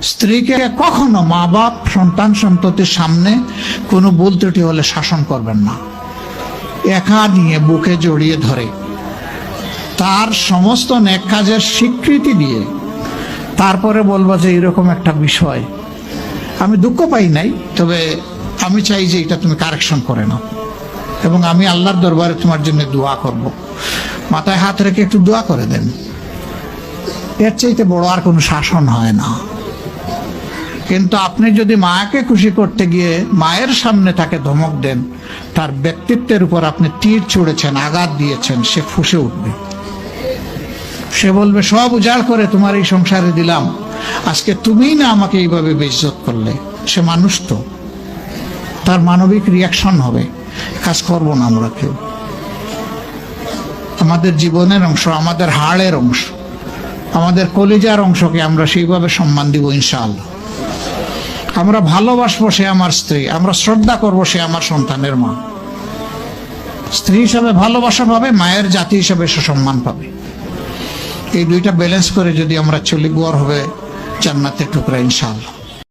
স্ত্রীকে কখনো মা বাপ সন্তান সন্ততির সামনে কোনো ভুল ত্রুটি হলে শাসন করবেন না। একা নিয়ে বুকে জড়িয়ে ধরে তার সমস্ত নেক কাজের স্বীকৃতি দিয়ে তারপরে বলবো যে এরকম একটা বিষয় আমি দুঃখ পাই নাই, তবে আমি চাই যে এটা তুমি কারেকশন করে নাও এবং আমি আল্লাহর দরবারে তোমার জন্য দোয়া করব। মাথায় হাত রেখে একটু দোয়া করে দেন। এর চাইতে বড় আর কোনো শাসন হয় না। কিন্তু আপনি যদি মাকে খুশি করতে গিয়ে মায়ের সামনে তাকে ধমক দেন, তার ব্যক্তিত্বের উপর আপনি তীর ছুঁড়েছেন, আঘাত দিয়েছেন, সে ফুঁসে উঠবে। সে বলবে সব উজাড় করে তোমার এই সংসারে দিলাম, আজকে তুমিই না আমাকে এইভাবে বেইজ্জত করলে। সে মানুষ তো, তার মানবিক রিয়াকশন হবে। কাজ করব না আমরা কেউ। আমাদের জীবনের অংশ, আমাদের হাড়ের অংশ, আমাদের কলিজার অংশকে আমরা সেইভাবে সম্মান দিব ইনশাআল্লাহ। আমরা ভালোবাসবো সে আমার স্ত্রী, আমরা শ্রদ্ধা করব সে আমার সন্তানের মা। স্ত্রী হিসাবে ভালোবাসা পাবে, মায়ের জাতি হিসাবে সে সম্মান পাবে। এই দুইটা ব্যালেন্স করে যদি আমরা চলি, গড় হবে জান্নাতের টুকরা ইনশাআল্লাহ।